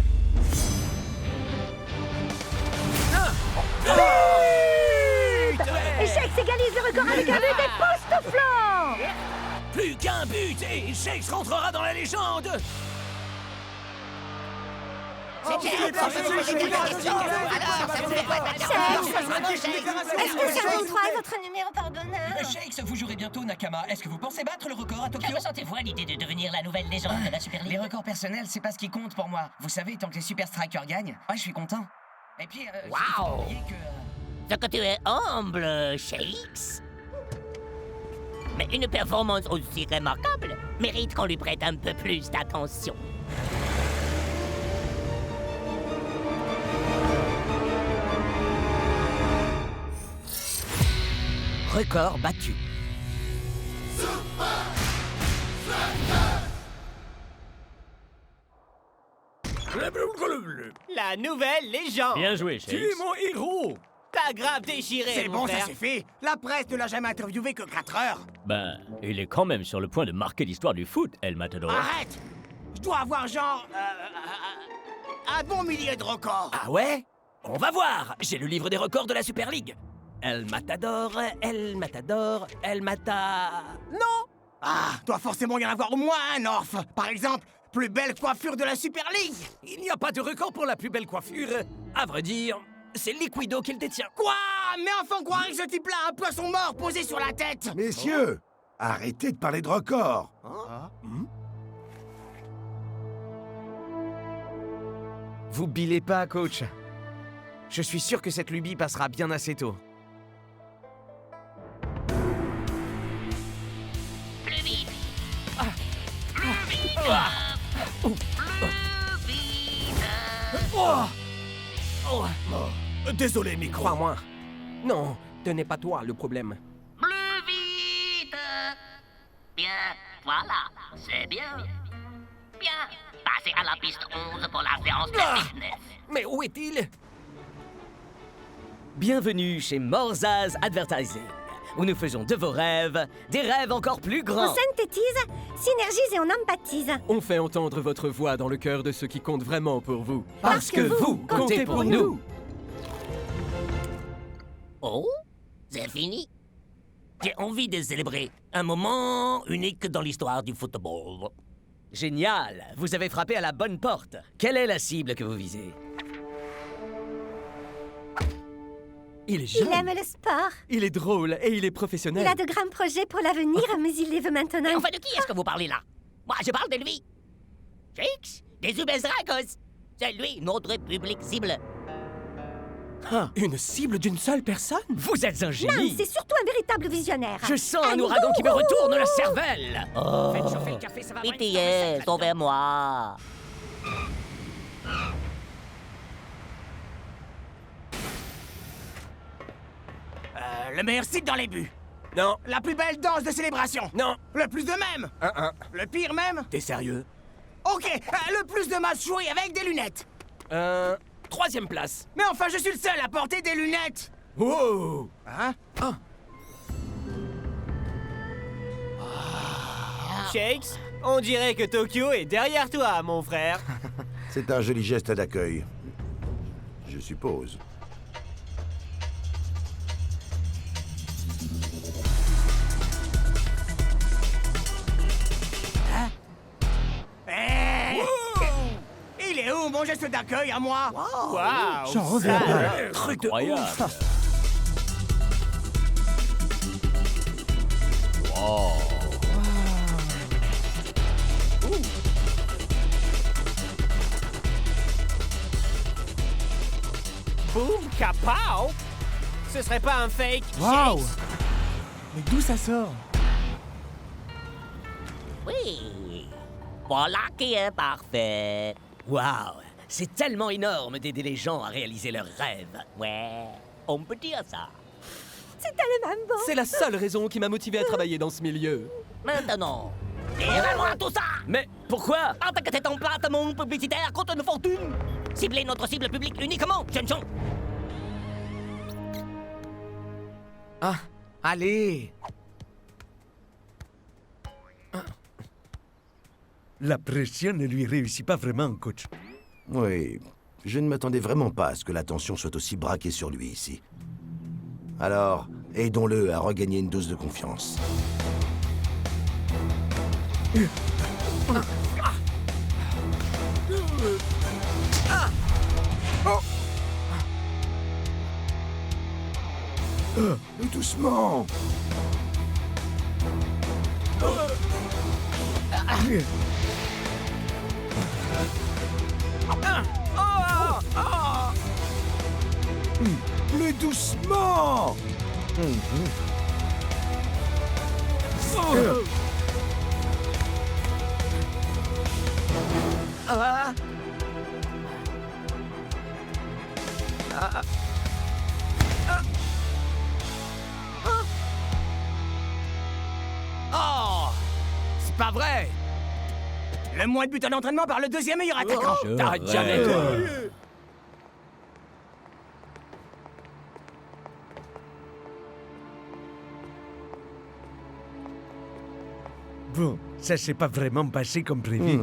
Et Shakes égalise le record avec un but époustouflant. Plus qu'un but et Shakes rentrera dans la légende. Est-ce que ça vous est votre numéro par bonheur? Shakes, vous jouerez bientôt Nakama. Est-ce que vous pensez battre le record à Tokyo? Que ressentez-vous à l'idée de devenir la nouvelle légende de la Super League? Les records personnels, c'est pas ce qui compte pour moi. Vous savez, tant que les Super Strikers gagnent, je suis content. Et puis, Waouh! Ce que tu es humble, Shakes. Mais une performance aussi remarquable mérite qu'on lui prête un peu plus d'attention. Record battu. La nouvelle légende. Bien joué, Shakes. Tu es mon héros. T'as grave déchiré, C'est mon bon, frère. ça suffit. La presse ne l'a jamais interviewé que 4 heures. Ben, il est quand même sur le point de marquer l'histoire du foot, El Matador. Arrête! Je dois avoir genre... un bon millier de records. Ah ouais? On va voir. J'ai le livre des records de la Super League. El Matador, El Matador, El Mata... Non! Ah, doit forcément y en avoir au moins un, Orf. Par exemple, plus belle coiffure de la Super League. Il n'y a pas de record pour la plus belle coiffure. À vrai dire, c'est Liquido qui le détient. Quoi? Mais enfin, croire que ce type-là a un poisson mort posé sur la tête. Messieurs, arrêtez de parler de records. Vous billez pas, coach. Je suis sûr que cette lubie passera bien assez tôt. Plus vite! Désolé, micro. Crois-moi. Non, ce n'est pas toi le problème. Plus vite! Bien, voilà, c'est bien. Bien, passez à la piste 11 pour la séance de fitness. Mais où est-il? Bienvenue chez Morzaz Advertising, où nous faisons de vos rêves des rêves encore plus On grands. synthétise, synergise et on empathise. On fait entendre votre voix dans le cœur de ceux qui comptent vraiment pour vous. Parce que vous comptez pour nous. Oh, c'est fini. J'ai envie de célébrer un moment unique dans l'histoire du football. Génial, vous avez frappé à la bonne porte. Quelle est la cible que vous visez? Il est jeune. Il aime le sport. Il est drôle et il est Il professionnel. a de grands projets pour l'avenir, mais il les veut maintenant. Mais enfin, de qui est-ce que vous parlez là? Moi, je parle de lui. Shakes, des Ubezrakos. C'est lui, notre public cible. Une cible d'une seule personne? Vous êtes un Non, génie. c'est surtout un véritable visionnaire. Je sens un ouragan qui me retourne la cervelle. Oh, Chauffer le café, ça va pitié, sauvez-moi. Le meilleur site dans les buts. Non. La plus belle danse de célébration. Non. Le plus de même. Le pire même. T'es sérieux? Ok, le plus de matchs joués avec des lunettes. 3e place. Mais enfin, je suis le seul à porter des lunettes. Wow! Hein? Shakes, on dirait que Tokyo est derrière toi, mon frère. C'est un joli geste d'accueil. Je suppose. Il est où mon mon geste d'accueil à moi. Waouh! J'en reviens pas. Truc de Incroyable. ouf. Boum, kapow! Ce serait pas un fake? Waouh! Shakes? Mais d'où ça sort? Oui. Voilà qui est parfait. Waouh! C'est tellement énorme d'aider les gens à réaliser leurs rêves. Ouais, on peut dire ça. C'est tellement bon. C'est la seule raison qui m'a motivé à travailler dans ce milieu. Maintenant, tirez-moi tout ça! Mais pourquoi? En tant que c'est en placement publicitaire coûte une fortune. Ciblez notre cible publique uniquement, jeunes gens. Ah, allez. La pression ne lui réussit pas vraiment, coach. Oui, je ne m'attendais vraiment pas à ce que l'attention soit aussi braquée sur lui ici. Alors, aidons-le à regagner une dose de confiance. Mais doucement. Mais doucement. Oh, c'est pas vrai. Le moins de buts à l'entraînement par le deuxième meilleur attaquant. T'arrêtes jamais, toi. Bon, ça s'est pas vraiment passé comme prévu.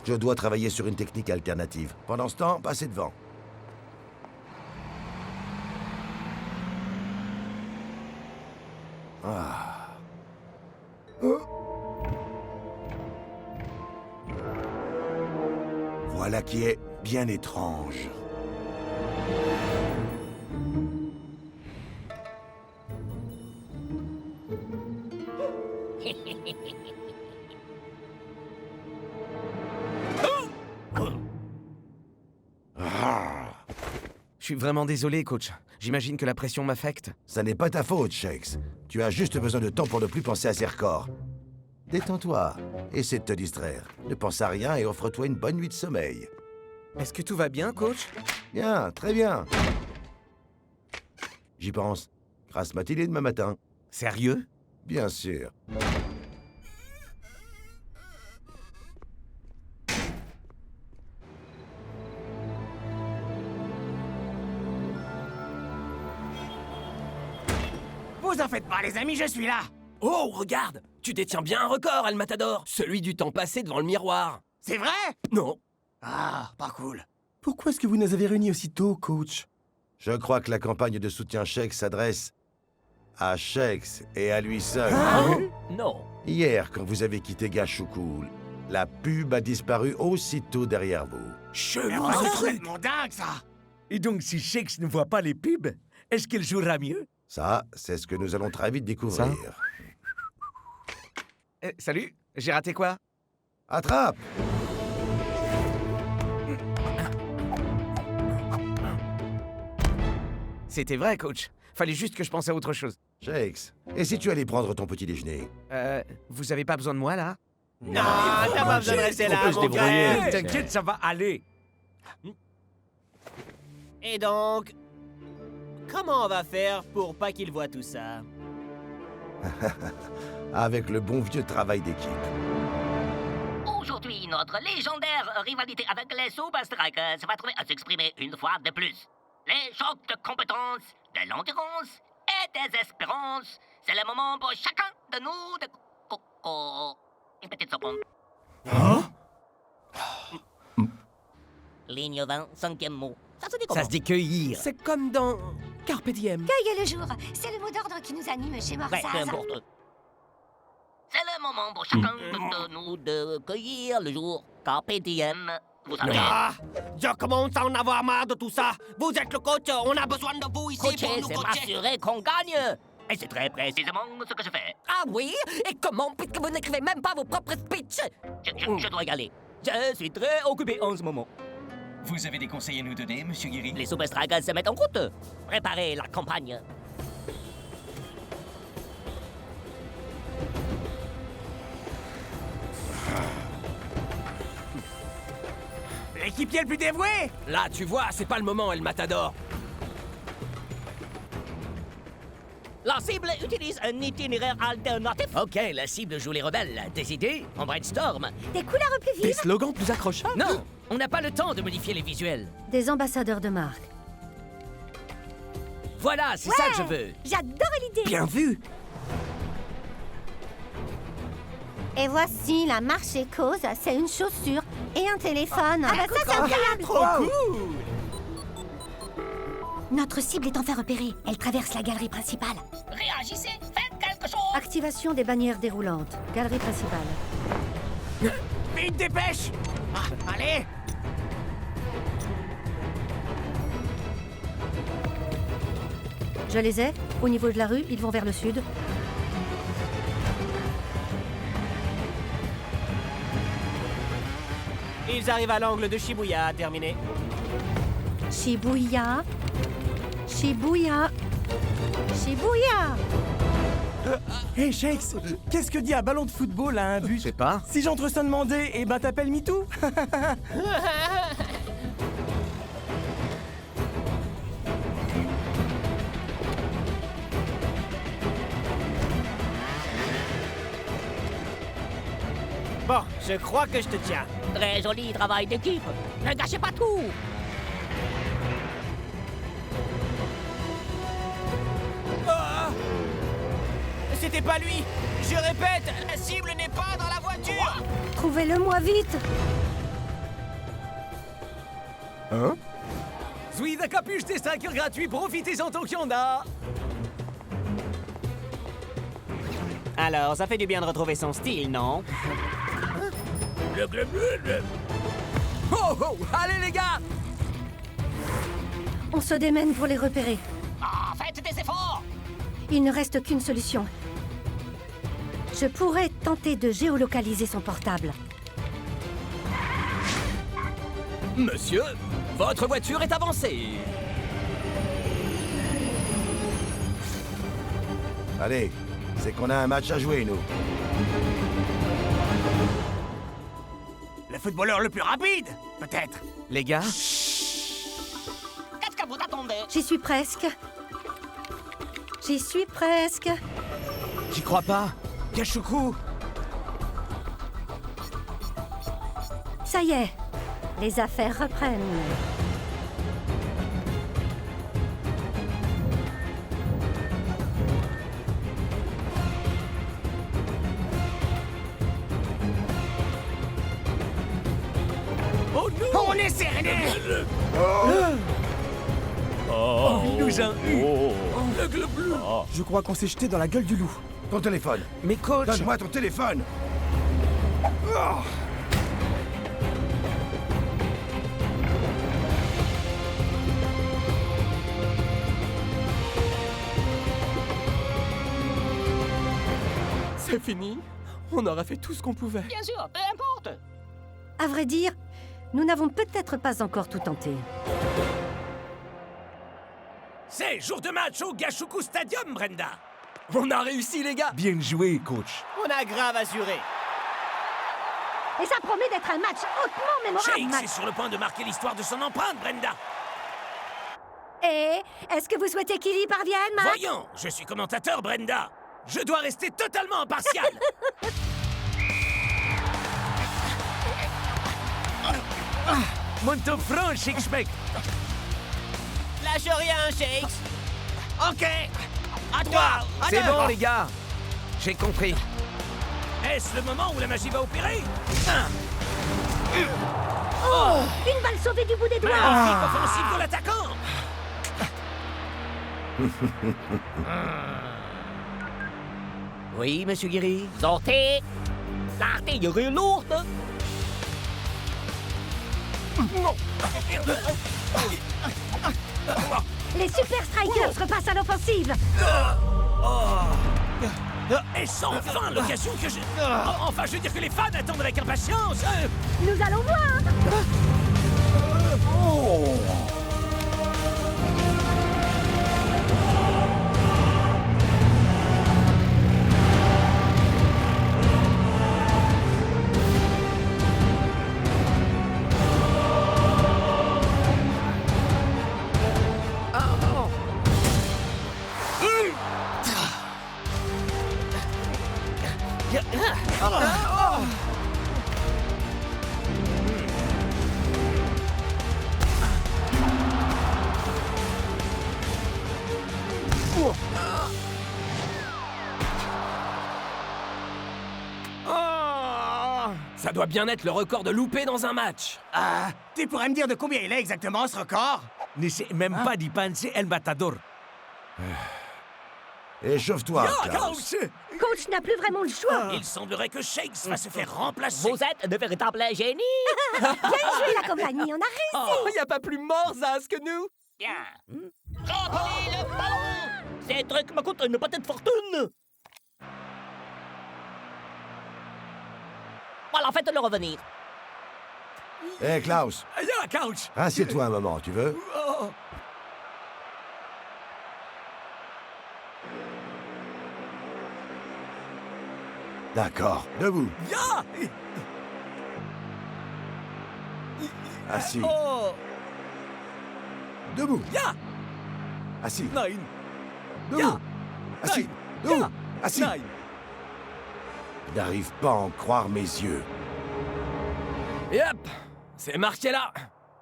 Je dois travailler sur une technique alternative. Pendant ce temps, passez devant. Ah. Voilà qui est bien étrange. Je suis vraiment désolé, coach. J'imagine que la pression m'affecte. Ça n'est pas ta faute, Shakes. Tu as juste besoin de temps pour ne plus penser à ces records. Détends-toi. Essaie de te distraire. Ne pense à rien et offre-toi une bonne nuit de sommeil. Est-ce que tout va bien, coach? Bien, très bien. J'y pense. Grasse matinée demain matin. Sérieux? Bien sûr. Vous en faites pas, les amis, je suis là. Oh, regarde! Tu détiens bien un record, El Matador! Celui du temps passé devant le miroir. C'est vrai? Non. Ah, pas cool. Pourquoi est-ce que vous nous avez réunis aussitôt, coach? Je crois que la campagne de soutien Shakes s'adresse à Shakes et à lui seul. Non. Hier, quand vous avez quitté Gashuku, la pub a disparu aussitôt derrière vous. Chelou, C'est ce truc! complètement dingue, ça. Et donc, si Shakes ne voit pas les pubs, est-ce qu'elle jouera mieux? Ça, c'est ce que nous allons très vite découvrir. Salut, j'ai raté quoi? Attrape! C'était vrai, coach. Fallait juste que je pense à autre chose. Shakes, et si tu allais prendre ton petit déjeuner? Vous avez pas besoin de moi, là? Non, t'as pas besoin de rester là, On peut se mon débrouiller. gars. T'inquiète, ça va aller. Et donc, comment on va faire pour pas qu'il voit tout ça? Avec le bon vieux travail d'équipe. Aujourd'hui, notre légendaire rivalité avec les Super Strikers va trouver à s'exprimer une fois de plus. Les chocs de compétences, de l'endurance et des espérances. C'est le moment pour chacun de nous de... Une petite seconde. Ligne 20, 5e mot. Ça se dit comment? Ça se dit cueillir. C'est comme dans Carpe Diem. Cueille le jour, c'est le mot d'ordre qui nous anime chez Ouais, peu Morsaz. importe. C'est le moment pour chacun de nous de cueillir le jour. Carpe diem. vous savez. Ah, je commence à en avoir marre de tout ça. Vous êtes le coach, on a besoin de vous ici Coacher, pour nous c'est coacher. m'assurer qu'on gagne. Et c'est très précisément ce que je fais. Ah oui? Et comment, puisque vous n'écrivez même pas vos propres speeches? Je dois y aller. Je suis très occupé en ce moment. Vous avez des conseils à nous donner, Monsieur Guéry? Les Super Strikers se mettent en route. Préparez la campagne. L'équipier le plus dévoué! Là, tu vois, c'est pas le moment, El Matador. La cible utilise un itinéraire alternatif. Ok, la cible joue les rebelles. Des idées? On brainstorm. Des couleurs plus vives? slogans plus accrochables? Non, on n'a pas le temps de modifier les visuels. Des ambassadeurs de marque. Voilà, c'est ça que je veux. J'adore l'idée! Bien vu! Et voici la marche et cause, c'est une chaussure et un téléphone. Ah bah ça, c'est incroyable! Trop cool! Notre cible est enfin repérée. Elle traverse la galerie principale. Réagissez, faites quelque chose. Activation des bannières déroulantes. Galerie principale. Vite, dépêche! Ah, allez! Je les ai. Au niveau de la rue, ils vont vers le sud. Ils arrivent à l'angle de Shibuya, terminé. Shibuya. Shibuya. Shibuya. Hey Shakes, qu'est-ce que dit un ballon de football à un but? Je sais pas. Si j'entre sans demander, eh ben t'appelles MeToo? Bon, je crois que je te tiens. Très joli travail d'équipe. Ne gâchez pas tout. C'était pas lui. Je répète, la cible n'est pas dans la voiture. Trouvez-le-moi vite. Hein? Suis la capuche des strikers gratuits, profitez-en tant qu'il y en a. Alors, ça fait du bien de retrouver son style, non? Oh, oh, allez les gars! On se démène pour les repérer. Ah, faites des efforts. Il ne reste qu'une solution. Je pourrais tenter de géolocaliser son portable. Monsieur, votre voiture est avancée. Allez, c'est qu'on a un match à jouer, nous. Le footballeur le plus rapide, peut-être. Les gars? Qu'est-ce que vous attendez? J'y suis presque. J'y suis presque. J'y crois pas. Gashuku! Ça y est, les affaires reprennent. Oh non! On est serré! Oh, il nous a eu. L'aigle bleu. Je crois qu'on s'est jeté dans la gueule du loup. Ton téléphone. Mais coach... Donne-moi ton téléphone. Oh. C'est fini? On aura fait tout ce qu'on pouvait. Bien sûr, peu importe. À vrai dire, nous n'avons peut-être pas encore tout tenté. C'est jour de match au Gashuku Stadium, Brenda. On a réussi, les gars. Bien joué, coach. On a grave assuré. Et ça promet d'être un match hautement mémorable. Shakes est sur le point de marquer l'histoire de son empreinte, Brenda. Et est-ce que vous souhaitez qu'il y parvienne, Max? Voyons, je suis commentateur, Brenda. Je dois rester totalement impartial. Monto franc, Shakes. Lâche rien, Shakes. Ok! À toi! C'est bon, les gars. J'ai compris. Est-ce le moment où la magie va opérer? Oh, une balle sauvée du bout des doigts. Magnifique offensive de l'attaquant. Oui, Monsieur Guéry? Sortez l'artillerie lourde. Les Super Strikers repassent à l'offensive. Et c'est enfin l'occasion que je... Enfin, je veux dire que les fans attendent avec impatience. Nous allons voir. Ça doit bien être le record de loupé dans un match. Ah, tu pourrais me dire de combien il est exactement, ce record? N'essaie même pas d'y penser, El Matador. Échauffe-toi, Klaus. Coach n'a plus vraiment le choix. Il semblerait que Shakes va se faire remplacer. Vous êtes de véritables génies. Bien joué, la compagnie, on a réussi. Y a pas plus Morzaz que nous. Bien. Remplis le ballon. Ces trucs me coûtent une petite fortune. Voilà, faites-le revenir. Hé, Klaus. Ya, Couch. Assieds-toi un moment, tu veux? D'accord. Debout. Ya. Assis. Oh. Debout. Ya. Assis. Nine. Debout. Ya. Assis. Nine. Debout. Ya. Assis. Nine. Je n'arrive pas à en croire mes yeux. Yep, c'est marqué là.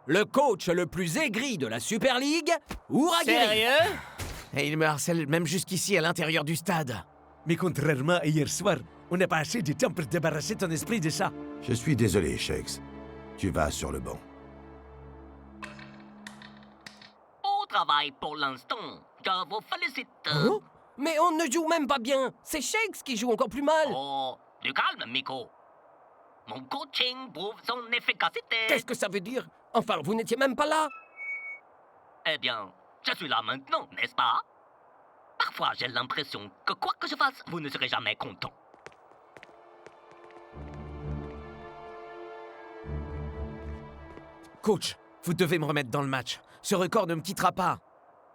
Le coach le plus aigri de la Super League, Uragiri. Sérieux? Et il me harcèle même jusqu'ici à l'intérieur du stade. Mais contrairement à hier soir, on n'a pas assez de temps pour débarrasser ton esprit de ça. Je suis désolé, Shakes. Tu vas sur le banc. Au travail pour l'instant. Je vous félicite. Oh, mais on ne joue même pas bien. C'est Shakes qui joue encore plus mal. Oh, du calme, Miko. Mon coaching prouve son efficacité. Qu'est-ce que ça veut dire? Enfin, vous n'étiez même pas là. Eh bien, je suis là maintenant, n'est-ce pas? Parfois, j'ai l'impression que quoi que je fasse, vous ne serez jamais content. Coach, vous devez me remettre dans le match. Ce record ne me quittera pas.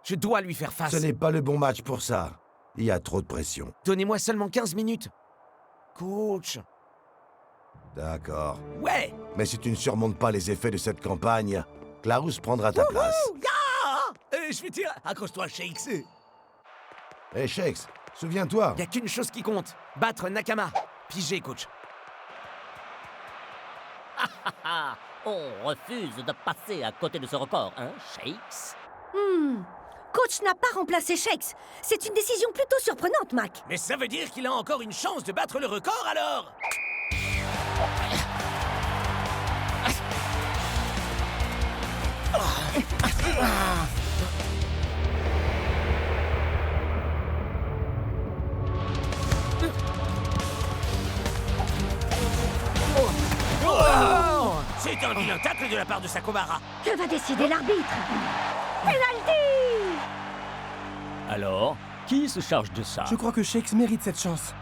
Je dois lui faire face. Ce n'est pas le bon match pour ça. Il y a trop de pression. Donnez-moi seulement 15 minutes. Coach. D'accord. Ouais. Mais si tu ne surmontes pas les effets de cette campagne, Klaus prendra ta place. Je vais dire, accroche-toi, Shakes. Hé, Shakes, souviens-toi. Y a qu'une chose qui compte. Battre Nakama. Pigé, coach. On refuse de passer à côté de ce record, hein, Shakes? Coach n'a pas remplacé Shakes. C'est une décision plutôt surprenante, Mac. Mais ça veut dire qu'il a encore une chance de battre le record alors? C'est un vilain tacle de la part de Sakomara. Que va décider l'arbitre? Penalty! Alors, qui se charge de ça? Je crois que Shakes mérite cette chance.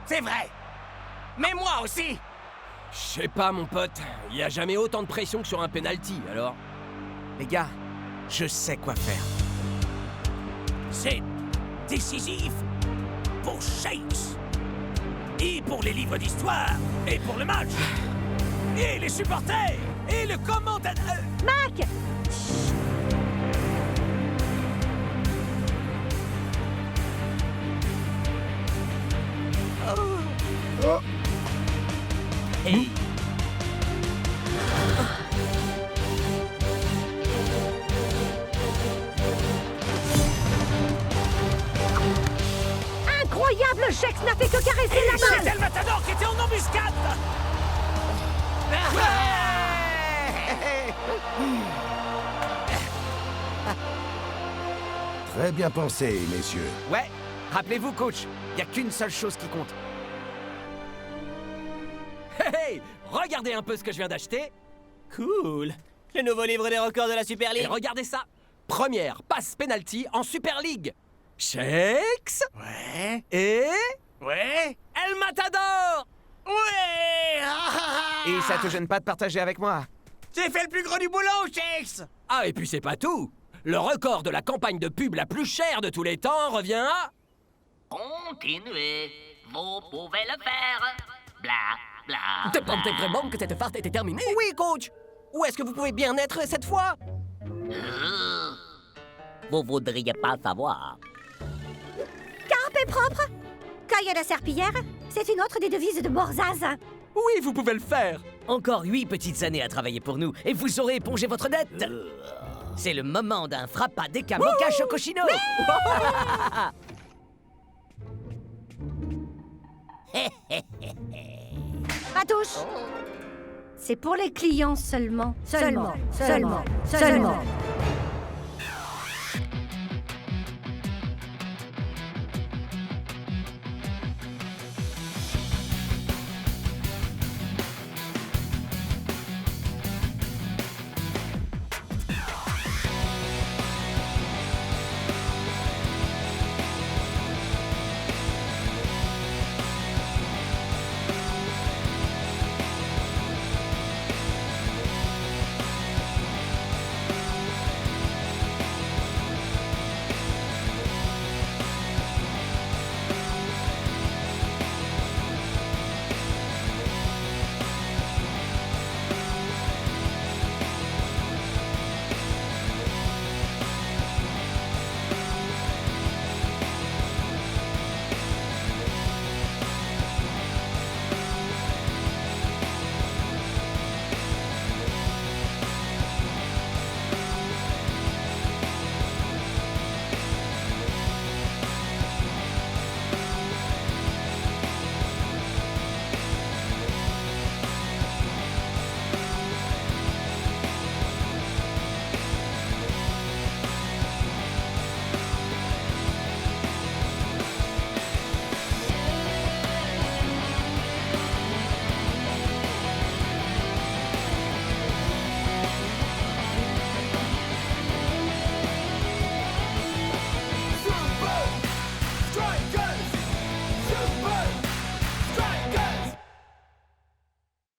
C'est vrai. Mais moi aussi. Je sais pas, mon pote. Il y a jamais autant de pression que sur un penalty, alors. Les gars, je sais quoi faire. C'est décisif pour Shakes. Et pour les livres d'histoire. Et pour le match. Et les supporters. Et le commentateur. Mac! Hey. Incroyable! Shakes n'a fait que caresser la balle! C'était le Matador qui était en embuscade. Très bien pensé, messieurs. Ouais, rappelez-vous, coach, y a qu'une seule chose qui compte. Hey, regardez un peu ce que je viens d'acheter. Cool. Le nouveau livre des records de la Super League. Et regardez ça. Première passe penalty en Super League. Shakes. Ouais. Et... Ouais. El Matador. Ouais. Et ça te gêne pas de partager avec moi? J'ai fait le plus gros du boulot, Shakes. Ah, et puis c'est pas tout. Le record de la campagne de pub la plus chère de tous les temps revient à... Continuez. Vous pouvez le faire. Bla, bla, Te pensez vraiment que cette farce était terminée? Oui, coach. Où est-ce que vous pouvez bien être cette fois? Vous voudriez pas savoir. Carpe propre. Caille à la serpillière, c'est une autre des devises de Morzaz. Oui, vous pouvez le faire. Encore 8 petites années à travailler pour nous et vous aurez épongé votre dette. C'est le moment d'un frappa deca mocha chocochino. Patouche. C'est pour les clients seulement. Seulement.